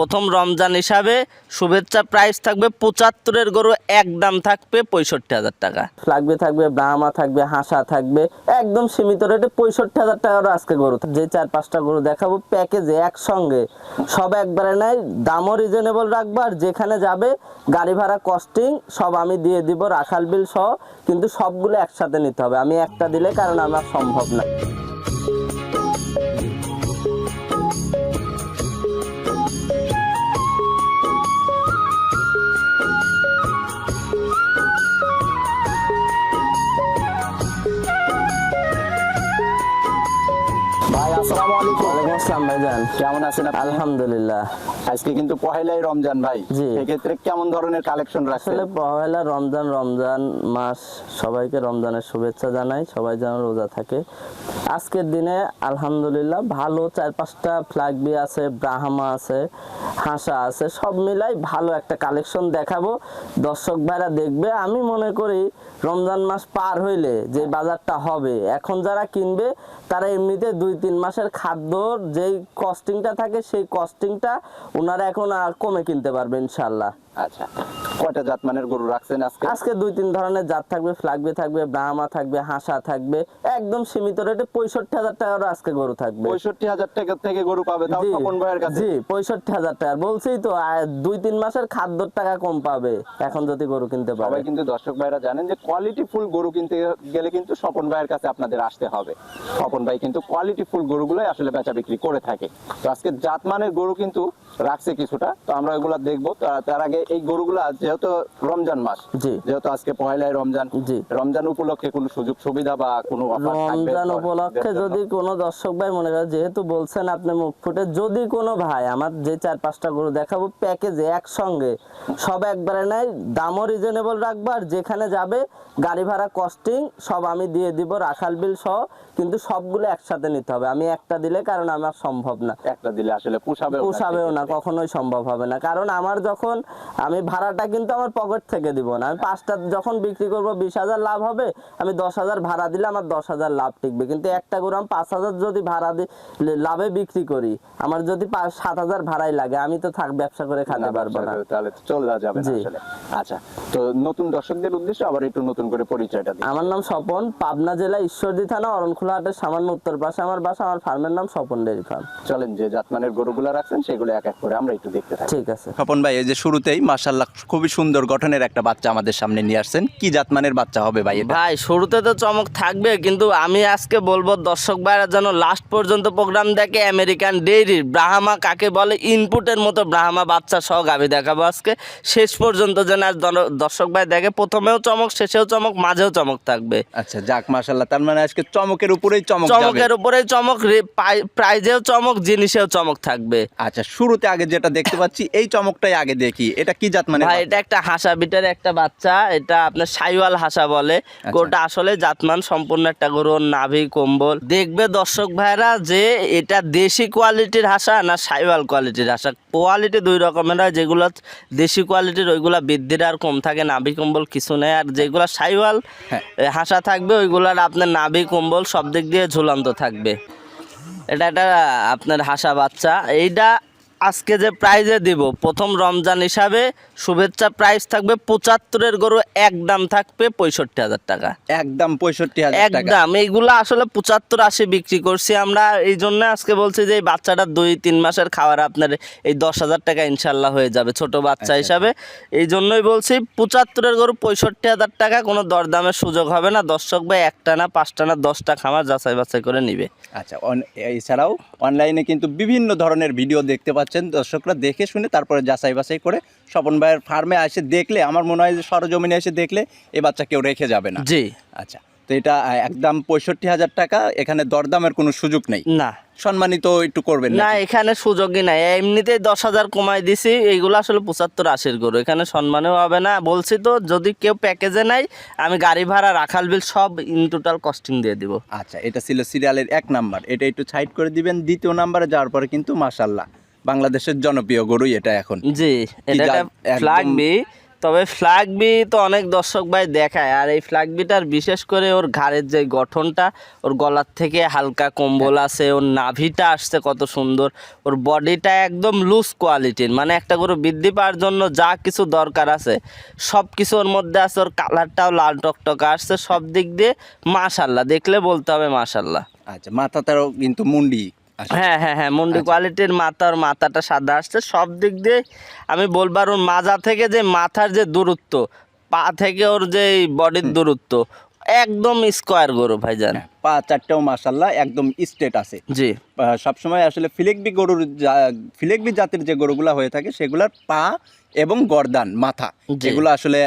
প্রথম রমজান হিসাবে শুভেচ্ছা প্রাইস থাকবে 75-এর গরু একদম থাকবে 65,000 টাকা। লাগবে থাকবে ব্রাহ্মা থাকবে হাসা থাকবে একদম সীমিত রেটে 65,000 টাকার আজকে গরু। যে 4-5টা গরু দেখাবো প্যাকেজে একসঙ্গে সব একবারে নাই, দামও রিজনেবল রাখবো আর যেখানে যাবে গাড়ি ভাড়া কস্টিং সব আমি দিয়ে দিব রাখাল বিল সহ, কিন্তু সবগুলো একসাথে নিতে হবে, আমি একটা দিলে কারণ আমার সম্ভব না। ভাই আসসালামু আলাইকুম। ওয়ালাইকুম আসসালাম ভাইজান, কেমন আছেন আপনি? আলহামদুলিল্লাহ। আজকে কিন্তু পহেলাই রমজান ভাই, জি। সেক্ষেত্রে কেমন ধরনের কালেকশন রাখছেন? আসলে পহেলা রমজান মাস, সবাইকে রমজানের শুভেচ্ছা জানাই, সবাই যেন রোজা থাকে। আজকের দিনে আলহামদুলিল্লাহ ভালো 4-5টা ফ্ল্যাগবি আছে, ব্রাহ্মা আছে, হাসা আছে, সব মিলাই ভালো একটা কালেকশন দেখাবো, দর্শক ভাইরা দেখবে। আমি মনে করি রমজান মাস পার হইলে যে বাজারটা হবে, এখন যারা কিনবে তারা এমনিতে 2-3 মাসের খাদ্যর যেই কস্টিংটা থাকে সেই কস্টিংটা ওনারা এখন কমে কিনতে পারবে ইনশাল্লাহ। আচ্ছা, কয়টা জাতমানের গরু রাখছেন আজকে? আজকে 2-3 ধরনের জাত থাকবে, ফ্ল্যাগবি থাকবে, ব্রাহ্মা থাকবে, হাসা থাকবে একদম সীমিত রেটে 65,000 টাকার আজকে গরু থাকবে। 65,000 টাকা থেকে গরু পাবে, তাও জি, স্বপন ভাইয়ের কাছে? জি 65,000 টাকা বলছি তো, 2-3 মাসের খাদ্যর টাকা কম পাবে এখন যদি গরু কিনতে পারে। সবাই কিন্তু দর্শক ভাইরা জানেন যে কোয়ালিটি ফুল গরু কিনতে গেলে কিন্তু স্বপন ভাইয়ের কাছে আপনাদের আসতে হবে। স্বপন ভাই কিন্তু কোয়ালিটি ফুল গরুগুলোই আসলে বেচা বিক্রি করে থাকে। তো আজকে জাতমানের গরু কিন্তু রাখছে কিছুটা, তো আমরা এগুলা দেখবো। তার আগে এই গরুগুলা যেহেতু রমজান মাস, জি, যেহেতু আজকে পহেলাই রমজান, জি, রমজান উপলক্ষে কোনো সুযোগ সুবিধা বা কোনো অফার থাকবে? রমজান উপলক্ষে যদি কোনো দর্শক ভাই মনে করে, যেহেতু বলছেন আপনি মুখ ফুটে, যদি কোনো ভাই আমার যে 4-5টা গরু দেখাবো প্যাকেজে একসঙ্গে সব একবারে নাই, দামও রিজনেবল রাখবো আর যেখানে যাবে গাড়ি ভাড়া কস্টিং সব আমি দিয়ে দিব রাখাল বিল সহ, কিন্তু সবগুলো একসাথে নিতে হবে, আমি একটা দিলে কারণ আমার সম্ভব না। একটা দিলে আসলে পোষাবেও না, কখনোই সম্ভব হবে না। কারণ আমার যখন আমি ভাড়াটা কিন্তু আমার পকেট থেকে দিব না, আমি 5টা যখন বিক্রি করব 20,000 লাভ হবে, আমি 10,000 ভাড়া দিলে আমার 10,000 লাভ টিকবে। কিন্তু একটা গরু আমি 5,000 যদি ভাড়া দিই লাভে বিক্রি করি, আমার যদি 7,000 ভাড়াই লাগে, আমি তো ব্যবসা করে খেতে পারবো না, তাহলে তো চলে যাবে না আসলে। আচ্ছা, তো নতুন দর্শকদের উদ্দেশ্যে আবার একটু নতুন করে পরিচয়টা দিন। আমার নাম স্বপন, পাবনা জেলা ঈশ্বরদী থানা অরণখোলা হাটের সামান্য উত্তর পাশে আমার বাসা। আমার ফার্মের নাম স্বপন ডেইরি ফার্ম। চলেন যে জাতমানের গরুগুলো রাখছেন সেগুলো এক এক করে আমরা একটু দেখতে থাকি। ঠিক আছে। স্বপন ভাই, এই যে শুরুতেই মাশাআল্লাহ খুবই সুন্দর গঠনের একটা বাচ্চা আমাদের সামনে নিয়ে আসছেন, কি জাতমানের বাচ্চা হবে ভাই এটা? ভাই শুরুতে তো চমক থাকবে, কিন্তু আমি আজকে বলবো দর্শক ভাইরা যেন লাস্ট পর্যন্ত প্রোগ্রাম দেখে। আমেরিকান ডেইরির ব্রাহ্মা কাকে বলে, ইনপুটের মতো ব্রাহ্মা বাচ্চা সহ গাভী দেখাবো আজকে, শেষ পর্যন্ত যেন আজ দর্শক ভাই দেখে, প্রথমেও চমক, শেষেও চমক, মাঝেও চমক থাকবে। আচ্ছা যাক, মাশাআল্লাহ, তার মানে আজকে চমকের উপরেই চমক যাবে। চমকের উপরেই চমক, প্রাইজেও চমক, জিনিসেও চমক থাকবে। আচ্ছা, শুরুতে আগে যেটা দেখতে পাচ্ছি এই চমকটাই আগে দেখি, এটা কি জাতমানের ভাই বাচ্চা? এটা একটা হাসা বিটের একটা বাচ্চা, এটা আপনার সাইওয়াল হাসা বলে। গরুটা আসলে জাতমান সম্পূর্ণ একটা গরু, নাভি কম্বল দেখবে দর্শক ভাইরা যে এটা দেশি কোয়ালিটির হাসা না সাইওয়াল কোয়ালিটির হাসা। কোয়ালিটি দুই রকমের হয়, যেগুলো দেশি কোয়ালিটির ওইগুলা বৃদ্ধির আর কম থাকে, নাভি কম্বল কিছু নেই, আর যেগুলো সাইওয়াল হাসা থাকবে ওইগুলার আপনার নাভি কম্বল সব দিক দিয়ে ঝুলন্ত থাকবে। এটা একটা আপনার হাসা বাচ্চা। এইটা আজকে যে প্রাইজে দিব প্রথম রমজান হিসাবে শুভেচ্ছা প্রাইস থাকবে 75-এর গরু একদম থাকবে 65,000 টাকা। একদম 65,000 টাকা? একদম। এইগুলা আসলে 75-80 বিক্রি করছি আমরা, এই জন্য আজকে বলছি যে এই বাচ্চাটা 2-3 মাসের খাবার আপনার এই 10,000 টাকা ইনশাল্লাহ হয়ে যাবে ছোট বাচ্চা হিসাবে। এই জন্যই বলছি 75-এর গরু 65,000 টাকা, কোনো দরদামের সুযোগ হবে না। দর্শক ভাই একটা না 5টা না 10টা খামার যাচাই বাছাই করে নিবে। আচ্ছা, এছাড়াও অনলাইনে কিন্তু বিভিন্ন ধরনের ভিডিও দেখতে পাচ্ছেন, দর্শকরা দেখে শুনে তারপরে যাচাই বাছাই করে স্বপন ভাইয়ের ফার্মে এসে দেখলে, আমার মনে হয় যে সরজমিনে এসে দেখলে এই বাচ্চা কেউ রেখে যাবে না। জি। আচ্ছা, তো এটা একদম 65,000 টাকা, এখানে দরদামের কোনো সুযোগ নেই? না। সম্মানিত একটু করবেন না, এখানে সুযোগই নাই, এমনিতেই 10,000 কমাই দিছি। এইগুলো আসলে 75-80 গরু, এখানে সম্মানেও হবে না। বলছি তো যদি কেউ প্যাকেজে নাই, আমি গাড়ি ভাড়া রাখাল বিল সব ইন টোটাল কস্টিং দিয়ে দিব। আচ্ছা, এটা ছিল সিরিয়ালের 1 নাম্বার, এটা একটু সাইড করে দিবেন। 2য় নাম্বারে যাওয়ার পরে কিন্তু মাশাআল্লাহ বাংলাদেশের জনপ্রিয় গরুই এটা এখন। জি, এটা ফ্ল্যাগবি, তবে ফ্ল্যাগবি তো অনেক দর্শক ভাই দেখায়, আর এই ফ্ল্যাগবিটার বিশেষ করে ওর ঘাড়ের যে গঠনটা, ওর গলার থেকে হালকা কম্বল আছে, ওর নাভিটা আসছে কত সুন্দর, ওর বডিটা একদম লুজ কোয়ালিটির, মানে একটা গরু বৃদ্ধি পাওয়ার জন্য যা কিছু দরকার আছে সব কিছু ওর মধ্যে আছে। ওর কালারটাও লাল টকটকা আসছে, সব দিক দিয়ে মাশাল্লাহ, দেখলে বলতে হবে মাশাল্লাহ। আচ্ছা, মাথাটাও কিন্তু মুন্ডি আসে। হ্যাঁ হ্যাঁ হ্যাঁ, মুন্ডি আচ্ছা। কোয়ালিটির মাথা, ওর মাথাটা সাদা আসছে, সব দিক দিয়ে আমি বলবো। আর ওর মাজা থেকে যে মাথার যে দূরত্ব, পা থেকে ওর যে বডির দূরত্ব, একদম স্কোয়ার গরু ভাইজান। হ্যাঁ, পা চারটাও মাশাল্লাহ একদম স্ট্রেট আছে। জি সবসময় আসলে ফিলেকবি জাতের যে গরুগুলা হয়ে থাকে সেগুলার পা এবং গর্দান মাথা জি। এগুলো আসলে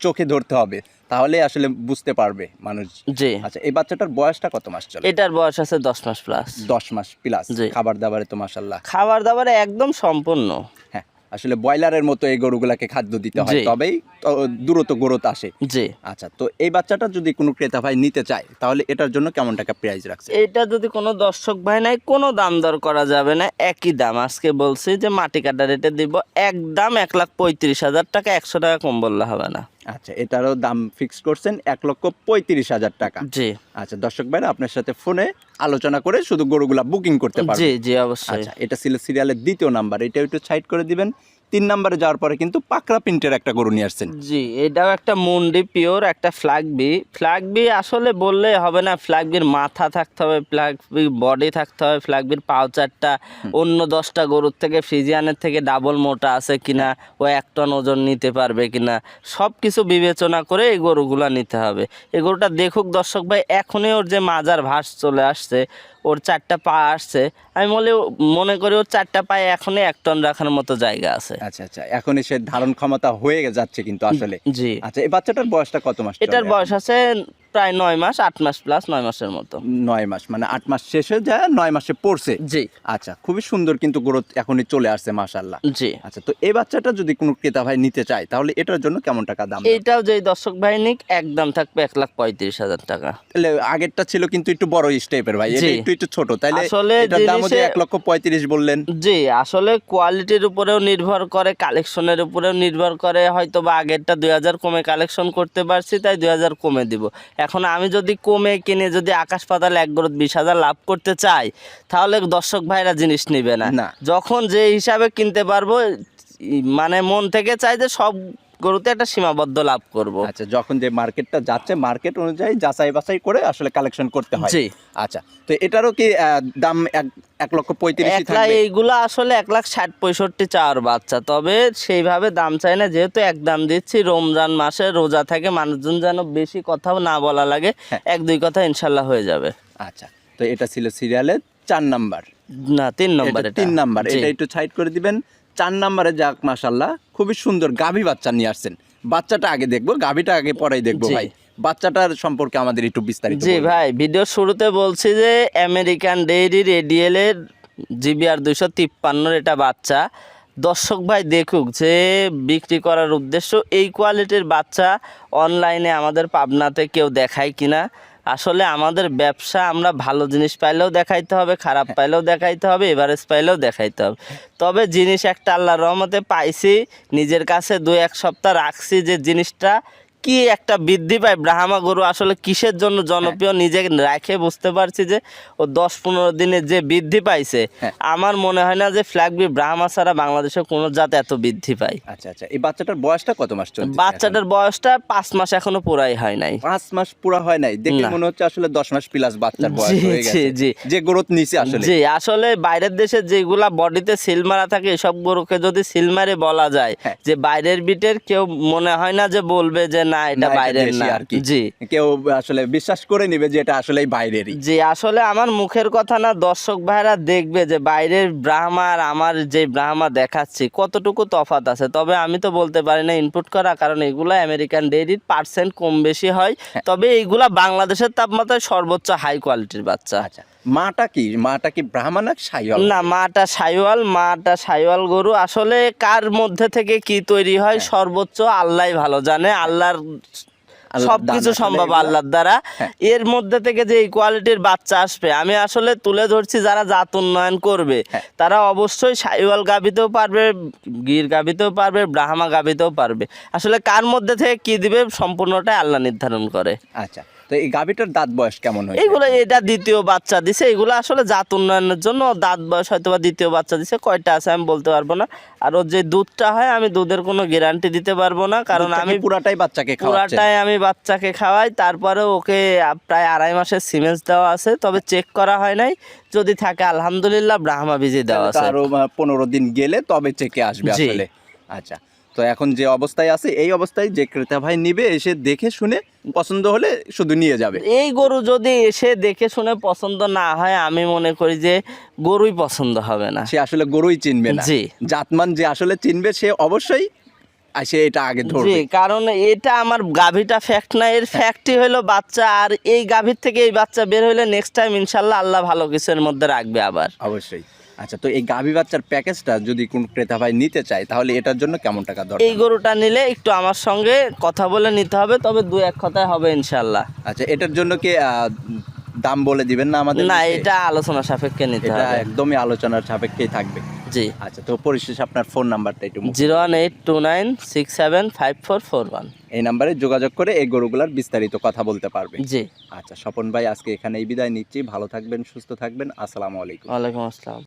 চোখে ধরতে হবে, তাহলে আসলে বুঝতে পারবে মানুষ। জি, আচ্ছা, এই বাচ্চাটার বয়সটা কত মাস চলে? এটার বয়স আছে 10 মাস প্লাস। 10 মাস প্লাস। জি। খাবার দাবারে তো মাশাল্লাহ। খাবার দাবারে একদম সম্পূর্ণ। হ্যাঁ, আসলে ব্রয়লারের মতো এই গরুগুলাকে খাদ্য দিতে হয়, জি। তবেই দ্রুত গ্রোথ আসে। জি, আচ্ছা, তো এই বাচ্চাটা যদি কোনো ক্রেতা ভাই নিতে চায় তাহলে এটার জন্য কেমন টাকা প্রাইস রাখছে? এটা যদি কোনো দর্শক ভাই নাই, কোনো দাম দর করা যাবে না, একই দাম। আজকে বলছি যে মাটি কাটা রেটে দিব, একদম 1,35,000 টাকা, 100 টাকা কম বললে হবে না। আচ্ছা, এটারও দাম ফিক্স করছেন 1,35,000 টাকা। জি আচ্ছা, দর্শক ভাইরা আপনার সাথে ফোনে আলোচনা করে শুধু গরুগুলা বুকিং করতে পারবে। জি জি অবশ্যই। আচ্ছা, এটা ছিল সিরিয়ালের 2য় নাম্বার, এটা একটু সাইড করে দিবেন। 3 নাম্বারে যাওয়ার পরে কিন্তু পাকড়া প্রিন্টের একটা গরু নিয়ে আসছেন। জি, এটাও একটা মুন্ডি পিওর, একটা ফ্ল্যাগবি আসলে বললে হবে না, ফ্ল্যাগবির মাথা থাকতে হবে, ফ্ল্যাগবির বডি থাকতে হবে, ফ্ল্যাগবির পাউচারটা অন্য 10টা গরুর থেকে, ফ্রিজিয়ানের থেকে ডাবল মোটা আছে কিনা, ও 1 টন ওজন নিতে পারবে কিনা, সব কিছু বিবেচনা করে এই গরুগুলা নিতে হবে। এই গরুটা দেখুক দর্শক ভাই, এখনই ওর যে মাজার ভাস চলে আসছে, ওর 4টা পা আসছে, আমি মনে করি ওর 4টা পায়ে এখনই 1 টন রাখার মতো জায়গা আছে। আচ্ছা আচ্ছা, এখনই সে ধারণ ক্ষমতা হয়ে যাচ্ছে কিন্তু আসলে। জি, আচ্ছা, এই বাচ্চাটার বয়সটা কত মাস? এটার বয়স আছে প্রায় 9 মাস, 8 মাস প্লাস, 9 মাসের মতো। 9 মাস, মানে 8 মাস শেষে যায় 9 মাসে পড়ছে। জি আচ্ছা, খুবই সুন্দর কিন্তু গ্রোথ এখনই চলে আসছে মাশাআল্লাহ। জি, আচ্ছা, তো এই বাচ্চাটা যদি কোনো ক্রেতা ভাই নিতে চায় তাহলে এটার জন্য কেমন টাকা দাম? এইটাও যে দর্শক ভাই নিক, একদম থাকবে 1,35,000 টাকা। তাহলে আগেরটা ছিল কিন্তু একটু বড় স্টেপের ভাই, এটা জি। একটু ছোট, তাইলে আসলে এটার দাম হচ্ছে জিনিসে- 1,35,000 বললেন। জি, আসলে কোয়ালিটির উপরেও নির্ভর করে, কালেকশনের উপরেও নির্ভর করে। হয়তো বা আগেরটা 2,000 কমে কালেকশন করতে পারছি, তাই 2,000 কমে দিব। এখন আমি যদি কমে কিনে যদি আকাশ পাতাল 1 গরুত 20,000 লাভ করতে চাই, তাহলে দর্শক ভাইরা জিনিস নিবে না। না। যখন যে হিসাবে কিনতে পারবো, মানে মন থেকে চাই যে সব গরুতে একটা সীমাবদ্ধ লাভ করব। আচ্ছা, যখন যে মার্কেটটা যাচ্ছে মার্কেট অনুযায়ী যাচাই বাছাই করে আসলে কালেকশন করতে হয়। জি। আচ্ছা, তো এটারও কি দাম 1,35,000 থাকবে? এইগুলো আসলে 1,60,65,000 চাওয়ার বাচ্চা, তবে সেইভাবে দাম চাই না, যেহেতু একদম দিচ্ছি। রমজান মাসে রোজা থাকে, মানুষজন যেন বেশি কথাও না বলা লাগে, হ্যাঁ। 1-2 কথা ইনশাল্লাহ হয়ে যাবে। আচ্ছা, তো এটা ছিল সিরিয়ালের 4 নাম্বার। না, 3 নম্বর। এটা 3 নাম্বার, জি। এটা একটু সাইড করে দিবেন। 4 নাম্বারে যাক মাশাআল্লাহ, খুবই সুন্দর গাভী বাচ্চা নিয়ে আসছেন। বাচ্চাটা আগে দেখবো, গাভীটা আগে পরেই দেখবো জি। ভাই। বাচ্চাটার সম্পর্কে আমাদের একটু বিস্তারিত জি বলবেন। ভাই, ভিডিওর শুরুতে বলছি যে আমেরিকান ডেইরির এডিএল এর জিবিআর 253 এটা বাচ্চা। দর্শক ভাই দেখুক যে বিক্রি করার উদ্দেশ্য, এই কোয়ালিটির বাচ্চা অনলাইনে আমাদের পাবনাতে কেউ দেখায় কিনা। আসলে আমাদের ব্যবসা, আমরা ভালো জিনিস পাইলেও দেখাইতে হবে, খারাপ পাইলেও দেখাইতে হবে, এভারেজ পাইলেও দেখাইতে হবে। তবে জিনিস একটা আল্লাহর রহমতে পাইছি, নিজের কাছে 2-1 সপ্তাহ রাখছি, যে জিনিসটা কি একটা বৃদ্ধি পায়। ব্রাহ্মা গরু আসলে কিসের জন্য জনপ্রিয় নিজে রাখে বুঝতে পারছি, যে ও 10-15 দিনে যে বৃদ্ধি পাইছে, হ্যাঁ। আমার মনে হয় না যে ফ্ল্যাগবি ব্রাহ্মা ছাড়া বাংলাদেশে কোনো জাত এত বৃদ্ধি পায়। আচ্ছা আচ্ছা, এই বাচ্চাটার বয়সটা কত মাস চলছে? বাচ্চাটার বয়সটা 5 মাস এখনো পুরাই হয় নাই। 5 মাস পুরো হয় নাই, দেখে না। মনে হচ্ছে আসলে 10 মাস প্লাস বাচ্চার বয়স জি, হয়ে গেছে। জি, জি। যে গ্রোথ নিছে আসলে। জি, আসলে বাইরের দেশে যেগুলা বডিতে সিল মারা থাকে, এসব গরুকে যদি সিল মারে বলা যায় হ্যাঁ। যে বাইরের বিটের, কেউ মনে হয় না যে বলবে যে না এটা না, এটা বাইরের দেশি না। আর কি। জি কেউ আসলে বিশ্বাস করে নিবে যে এটা আসলেই বাইরেরই। জি, আসলে আমার মুখের কথা না, দর্শক ভাইরা দেখবে যে বাইরের ব্রাহ্মা আর আমার যে ব্রাহ্মা দেখাচ্ছি কতটুকু তফাৎ আছে। তবে আমি তো বলতে পারি না ইনপুট করা, কারণ এগুলো আমেরিকান ডেইরির পার্সেন্ট কম বেশি হয়। তবে এইগুলা বাংলাদেশের তাপমাত্রায় সর্বোচ্চ হাই কোয়ালিটির বাচ্চা। আচ্ছা, মাটা কি ব্রাহ্মা না শাহিওয়াল? না, মাটা সাইওয়াল গরু। আসলে কার মধ্যে থেকে কি তৈরি হয় সর্বোচ্চ আল্লাহই ভালো জানে। সবকিছু সম্ভব আল্লাহর দ্বারা। এর মধ্যে থেকে যে এই কোয়ালিটির বাচ্চা আসবে, আমি আসলে তুলে ধরছি যারা জাত উন্নয়ন করবে তারা অবশ্যই শাহিওয়াল গাভীতেও পারবে, গির গাভীতেও পারবে, ব্রাহ্মা গাভীতেও পারবে। আসলে কার মধ্যে থেকে কি দিবে সম্পূর্ণটাই আল্লাহ নির্ধারণ করে। আচ্ছা, তো এই গাভীটার দাঁত বয়স কেমন হয়? এইগুলো এটা দ্বিতীয় বাচ্চা দিছে, এগুলো আসলে জাত উন্নয়নের জন্য দাঁত বয়স হয়তো বা দ্বিতীয় বাচ্চা দিছে, কয়টা আছে আমি বলতে পারবো না। আর ওর যে দুধটা হয় আমি দুধের কোনো গ্যারান্টি দিতে পারবো না, কারণ আমি পুরাটাই বাচ্চাকে খাওয়াচ্ছেন? পুরাটাই আমি বাচ্চাকে খাওয়াই। তারপরে ওকে প্রায় 2.5 মাসের সিমেন্স দেওয়া আছে, তবে চেক করা হয় নাই। যদি থাকে আলহামদুলিল্লাহ ব্রাহ্মা বীজই দেওয়া আছে। আরো 15 দিন গেলে তবে চেকে আসবে জি। আসলে। আচ্ছা, তো এখন যে অবস্থায় আছে এই অবস্থায় যে ক্রেতা ভাই নিবে এসে দেখে শুনে পছন্দ হলে শুধু নিয়ে যাবে। এই গরু যদি এসে দেখে শুনে পছন্দ না হয়, আমি মনে করি যে গরুই পছন্দ হবে না। সে আসলে গরুই চিনবে না। জি। জাতমান যে আসলে চিনবে সে অবশ্যই সে এটা আগে জি, ধরবে। কারণ এটা আমার গাভীটা ফ্যাক্ট না, এর ফ্যাক্টই হলো বাচ্চা। আর এই গাভীর থেকে এই বাচ্চা বের হইলে নেক্সট টাইম ইনশাল্লাহ আল্লাহ ভালো কিছুর মধ্যে রাখবে আবার। অবশ্যই। আচ্ছা, তো এই গাভী বাচ্চার প্যাকেজটা যদি কোন ক্রেতা ভাই নিতে চায় তাহলে এটার জন্য কেমন টাকা দরকার? এই গরুটা নিলে একটু আমার সঙ্গে কথা বলে নিতে হবে, তবে 2-1 কথায় হবে ইনশাল্লাহ। আচ্ছা, এটার জন্য কি দাম বলে দিবেন না আমাদের? না, এটা আলোচনা সাপেক্ষে নিতে এটা হবে। একদমই আলোচনার সাপেক্ষেই থাকবে। জি। আচ্ছা, তো পরিশেষে আপনার ফোন নাম্বারটা একটু 01829675441। এই নাম্বারে যোগাযোগ করে এই গরুগুলার বিস্তারিত কথা বলতে পারবে। জি। আচ্ছা, স্বপন ভাই আজকে এখানেই বিদায় নিচ্ছি। ভালো থাকবেন, সুস্থ থাকবেন। আসসালামু আলাইকুম। ওয়ালাইকুম আসসালাম।